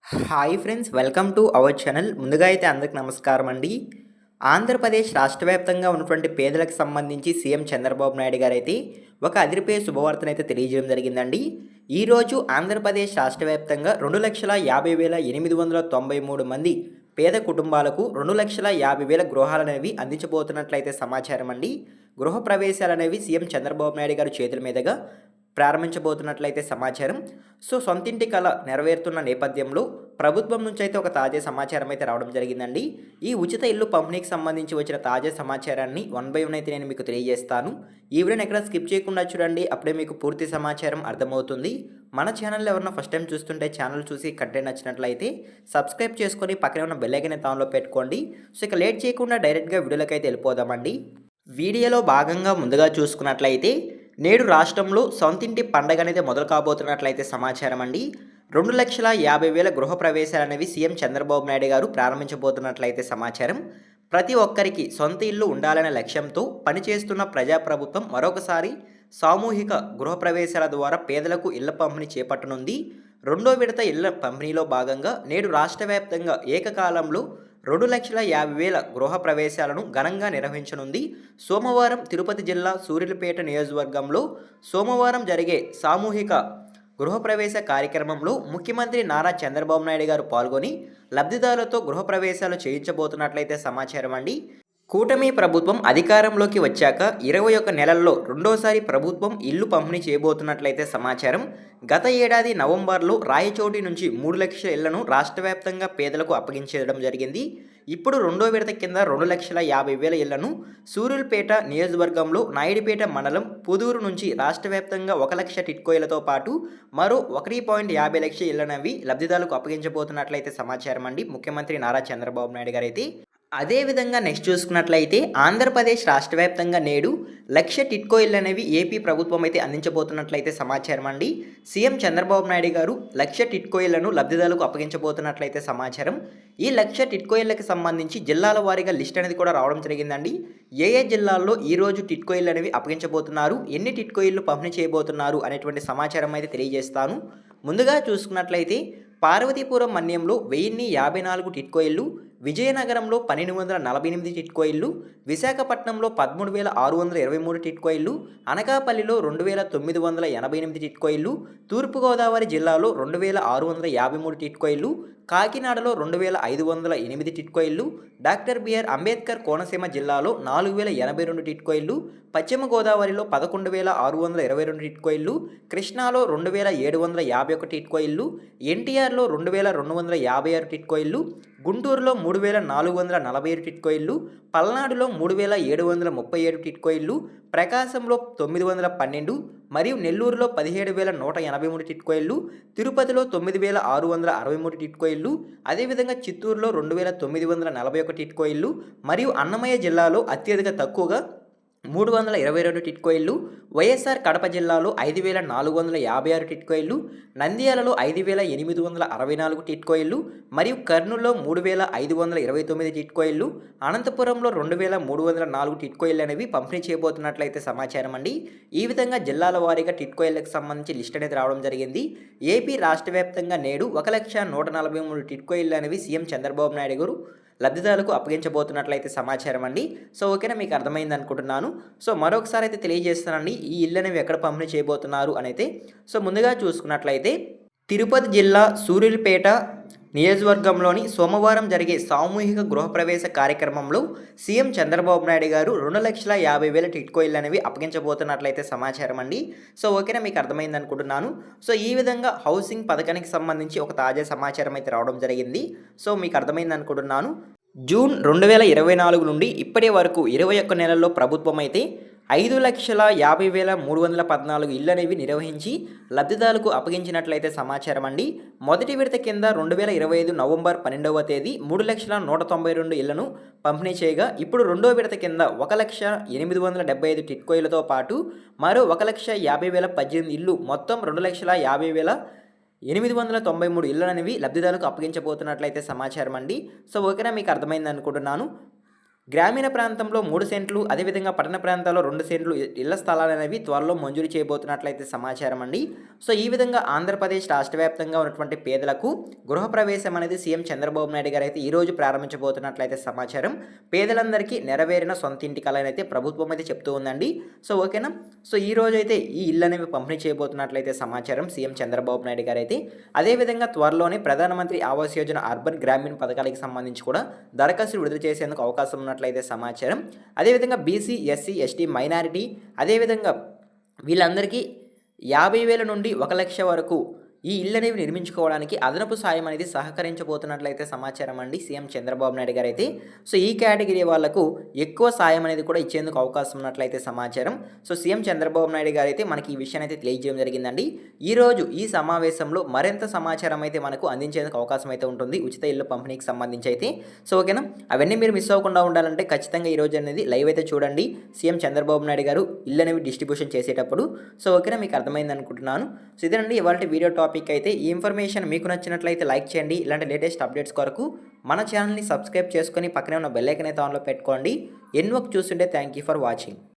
Hi friends, welcome to our channel. ముందుగా అయితే అందరికి నమస్కారం అండి. ఆంధ్రప్రదేశ్ రాష్ట్ర వ్యాప్తంగా ఉన్నటువంటి పేదలకు సంబంధించి సీఎం చంద్రబాబు నాయుడు గారు అయితే ఒక అదిరిపోయే శుభవార్తను అయితే తెలియజేయడం జరిగిందండి. ఈరోజు ఆంధ్రప్రదేశ్ రాష్ట్ర వ్యాప్తంగా 2,50,893 మంది పేద కుటుంబాలకు 2,50,000 గృహాలనేవి అందించబోతున్నట్లయితే సమాచారం అండి. గృహ ప్రవేశాలనేవి సీఎం చంద్రబాబు నాయుడు గారి చేతుల మీదుగా ప్రారంభించబోతున్నట్లయితే సమాచారం. సొంతింటి కల నెరవేరుతున్న నేపథ్యంలో ప్రభుత్వం నుంచి అయితే ఒక తాజా సమాచారం అయితే రావడం జరిగిందండి. ఈ ఉచిత ఇల్లు పంపిణీకి సంబంధించి వచ్చిన తాజా సమాచారాన్ని వన్ బై వన్ అయితే నేను మీకు తెలియజేస్తాను. ఈ వీడియోని ఎక్కడ స్కిప్ చేయకుండా చూడండి, అప్పుడే మీకు పూర్తి సమాచారం అర్థమవుతుంది. మన ఛానల్లో ఎవరైనా ఫస్ట్ టైం చూస్తుంటే ఛానల్ చూసి కంటెంట్ నచ్చినట్లయితే సబ్స్క్రైబ్ చేసుకొని పక్కనే ఉన్న బెల్ ఐకాన్ ఆన్లో పెట్టుకోండి. ఇక లేట్ చేయకుండా డైరెక్ట్గా వీడియోలోకి అయితే వెళ్ళిపోదామండి. వీడియోలో భాగంగా ముందుగా చూసుకున్నట్లయితే నేడు రాష్ట్రంలో సొంతింటి పండగ అనేది మొదలు కాబోతున్నట్లయితే సమాచారం అండి. 2,50,000 గృహ ప్రవేశాలు అనేవి సీఎం చంద్రబాబు నాయుడు గారు ప్రారంభించబోతున్నట్లయితే సమాచారం. ప్రతి ఒక్కరికి సొంత ఇల్లు ఉండాలనే లక్ష్యంతో పనిచేస్తున్న ప్రజాప్రభుత్వం మరొకసారి సామూహిక గృహ ప్రవేశాల ద్వారా పేదలకు ఇళ్ల పంపిణీ చేపట్టనుంది. రెండో విడత ఇళ్ల పంపిణీలో భాగంగా నేడు రాష్ట్ర వ్యాప్తంగా ఏకకాలంలో 2,50,000 గృహ ప్రవేశాలను ఘనంగా నిర్వహించనుంది. సోమవారం తిరుపతి జిల్లా సూర్యులపేట నియోజకవర్గంలో సోమవారం జరిగే సామూహిక గృహప్రవేశ కార్యక్రమంలో ముఖ్యమంత్రి నారా చంద్రబాబు నాయుడు గారు పాల్గొని లబ్ధిదారులతో గృహప్రవేశాలు చేయించబోతున్నట్లయితే సమాచారం అండి. కూటమి ప్రభుత్వం అధికారంలోకి వచ్చాక 21 నెలల్లో రెండోసారి ప్రభుత్వం ఇల్లు పంపిణీ చేయబోతున్నట్లయితే సమాచారం. గత ఏడాది నవంబర్లో రాయచోటి నుంచి 3 లక్షల ఇళ్లను రాష్ట్ర వ్యాప్తంగా పేదలకు అప్పగించడం జరిగింది. ఇప్పుడు రెండో విడత కింద 2,50,000 ఇళ్లను సూర్యులపేట నియోజకవర్గంలో నాయుడుపేట మండలం పుదూరు నుంచి రాష్ట్ర వ్యాప్తంగా 1 లక్ష టిట్కోయిలతో పాటు మరో 1.50 లక్షల ఇళ్లనవి లబ్ధిదారులకు అప్పగించబోతున్నట్లయితే సమాచారం అండి. ముఖ్యమంత్రి నారా చంద్రబాబు నాయుడు గారు అయితే అదేవిధంగా నెక్స్ట్ చూసుకున్నట్లయితే ఆంధ్రప్రదేశ్ రాష్ట్ర వ్యాప్తంగా నేడు 1,00,000 టిట్కో ఇళ్ళు అనేవి ఏపీ ప్రభుత్వం అయితే అందించబోతున్నట్లయితే సమాచారం అండి. సీఎం చంద్రబాబు నాయుడు గారు 1,00,000 టిట్కో ఇళ్లను లబ్ధిదారులకు అప్పగించబోతున్నట్లయితే సమాచారం. ఈ 1,00,000 టిట్కో ఇళ్లకు సంబంధించి జిల్లాల వారీగా లిస్ట్ అనేది కూడా రావడం జరిగిందండి. ఏ జిల్లాల్లో ఈరోజు టిట్కో ఇళ్ళు అనేవి అప్పగించబోతున్నారు, ఎన్ని టిట్కో ఇళ్ళు పంపిణీ చేయబోతున్నారు అనేటువంటి సమాచారం అయితే తెలియజేస్తాను. ముందుగా చూసుకున్నట్లయితే పార్వతీపురం మన్యంలో 1,054 టిట్కో ఇళ్ళు, విజయనగరంలో 1,248 టిట్కో ఇళ్ళు, విశాఖపట్నంలో 13,623 టిట్కో ఇళ్ళు, అనకాపల్లిలో 2,988 టిట్కో ఇళ్ళు, తూర్పుగోదావరి జిల్లాలో 2,653 టిట్కో ఇళ్ళు, కాకినాడలో 2,508 టిట్కో ఇళ్ళు, డాక్టర్ బిఆర్ అంబేద్కర్ కోనసీమ జిల్లాలో 4,082 టిట్కో ఇళ్ళు, పశ్చిమ గోదావరిలో 11,622 టిట్కో ఇళ్ళు, కృష్ణాలో 2,751 టిట్కో ఇళ్ళు, ఎన్టీఆర్లో 2,256 టిట్కో ఇళ్ళు, గుంటూరులో 3,447 టిట్కో ఇళ్ళు, పల్నాడులో 3,737 టిట్కో ఇళ్ళు, ప్రకాశంలో 912 మరియు నెల్లూరులో 17,183 టిట్కో ఇళ్ళు, తిరుపతిలో 9,663 టిట్కో ఇళ్ళు, అదేవిధంగా చిత్తూరులో 2,941 టిట్కో ఇళ్ళు మరియు అన్నమయ్య జిల్లాలో అత్యధిక తక్కువగా 322 టిట్కో ఇళ్ళు, వైఎస్ఆర్ కడప జిల్లాలో 5,456 టిట్కో ఇళ్ళు, నంద్యాలలో 5,864 టిట్కో ఇళ్ళు మరియు కర్నూలులో 3,529 టిట్కో ఇళ్ళు, అనంతపురంలో 2,304 టిట్కో ఇళ్ళు అనేవి పంపిణీ చేయబోతున్నట్లయితే సమాచారం అండి. ఈ విధంగా జిల్లాల వారీగా టిట్కో ఇళ్ళకి సంబంధించి లిస్ట్ అనేది రావడం జరిగింది. ఏపీ రాష్ట్ర వ్యాప్తంగా నేడు 1,143 టిట్కో ఇళ్ళు అనేవి సీఎం చంద్రబాబు నాయుడు గారు లబ్ధిదారులకు అప్పగించబోతున్నట్లయితే సమాచారం అండి. ఓకేనా, మీకు అర్థమైంది అనుకుంటున్నాను. మరొకసారి అయితే తెలియజేస్తానండి ఈ ఇల్లు అనేవి ఎక్కడ పంపిణీ చేయబోతున్నారు అని అయితే. ముందుగా చూసుకున్నట్లయితే తిరుపతి జిల్లా సూర్యులపేట నియోజకవర్గంలోని సోమవారం జరిగే సామూహిక గృహప్రవేశ కార్యక్రమంలో సీఎం చంద్రబాబు నాయుడు గారు 2,50,000 టిట్కో ఇళ్ళు అనేవి అప్పగించబోతున్నట్లయితే సమాచారం అండి. ఓకేనా, మీకు అర్థమైంది అనుకుంటున్నాను. ఈ విధంగా హౌసింగ్ పథకానికి సంబంధించి ఒక తాజా సమాచారం అయితే రావడం జరిగింది. మీకు అర్థమైంది అనుకుంటున్నాను. జూన్ 2024 నుండి ఇప్పటి వరకు 21 నెలల్లో ప్రభుత్వం అయితే 5,50,314 ఇళ్ళు అనేవి నిర్వహించి లబ్ధిదారులకు అప్పగించినట్లయితే సమాచారం అండి. మొదటి విడత కింద 2025 నవంబర్ 12వ తేదీ 3,192 ఇళ్లను పంపిణీ చేయగా ఇప్పుడు రెండో విడత కింద 1,875 టిట్కో ఇళ్లతో పాటు మరో 1,50,018 ఇళ్ళు మొత్తం 2,50,893 ఇళ్ళు అనేవి లబ్ధిదారులకు అప్పగించబోతున్నట్లయితే సమాచారం అండి. ఓకేనా, మీకు అర్థమైంది అనుకుంటున్నాను. గ్రామీణ ప్రాంతంలో 3 సెంట్లు, అదేవిధంగా పట్టణ ప్రాంతాల్లో 2 సెంట్లు ఇళ్ల స్థలాలనేవి త్వరలో మంజూరు చేయబోతున్నట్లయితే సమాచారం అండి. సో, ఈ విధంగా ఆంధ్రప్రదేశ్ రాష్ట్ర వ్యాప్తంగా ఉన్నటువంటి పేదలకు గృహప్రవేశం అనేది సీఎం చంద్రబాబు నాయుడు గారైతే ఈరోజు ప్రారంభించబోతున్నట్లయితే సమాచారం. పేదలందరికీ నెరవేరిన సొంతింటి కల అయితే ప్రభుత్వం అయితే చెప్తూ ఉందండి. సో, ఓకేనా. సో, ఈరోజైతే ఈ ఇళ్ళనేవి పంపిణీ చేయబోతున్నట్లయితే సమాచారం సీఎం చంద్రబాబు నాయుడు గారైతే. అదేవిధంగా త్వరలోనే ప్రధానమంత్రి ఆవాస్ యోజన అర్బన్ గ్రామీణ పథకాలకు సంబంధించి కూడా దరఖాస్తులు విడుదల చేసేందుకు అవకాశం ఉన్నట్లయితే సమాచారం. అదేవిధంగా బీసీ, ఎస్సీ, ఎస్టీ, మైనారిటీ, అదేవిధంగా వీళ్ళందరికీ 50,000 నుండి 1,00,000 వరకు ఈ ఇళ్ళనేవి నిర్మించుకోవడానికి అదనపు సాయం అనేది సహకరించబోతున్నట్లయితే సమాచారం అండి సీఎం చంద్రబాబు నాయుడు గారైతే. సో, ఈ కేటగిరీ వాళ్లకు ఎక్కువ సాయం అనేది కూడా ఇచ్చేందుకు అవకాశం ఉన్నట్లయితే సమాచారం. సో, సీఎం చంద్రబాబు నాయుడు గారైతే మనకి ఈ విషయాన్ని అయితే తెలియజేయడం జరిగిందండి. ఈరోజు ఈ సమావేశంలో మరింత సమాచారం అయితే మనకు అందించేందుకు అవకాశం అయితే ఉంటుంది ఉచిత ఇల్లు పంపిణీకి సంబంధించి అయితే. సో, ఓకేనా. అవన్నీ మీరు మిస్ అవ్వకుండా ఉండాలంటే ఖచ్చితంగా ఈరోజు అనేది లైవ్ అయితే చూడండి సీఎం చంద్రబాబు నాయుడు గారు ఇల్లు అనేవి డిస్ట్రిబ్యూషన్ చేసేటప్పుడు. సో, ఓకేనా, మీకు అర్థమైంది అనుకుంటున్నాను. సో, ఇదేనండి ఇవాళ వీడియో టాపిక్ అయితే. ఈ ఇన్ఫర్మేషన్ మీకు నచ్చినట్లయితే లైక్ చేయండి. ఇలాంటి లేటెస్ట్ అప్డేట్స్ కొరకు మన ఛానల్ని సబ్స్క్రైబ్ చేసుకొని పక్కనే ఉన్న బెల్ ఐకాన్ అయితే ఆన్లో పెట్టుకోండి. ఎన్నోకి చూస్తుంటే థ్యాంక్ యూ ఫర్ వాచింగ్.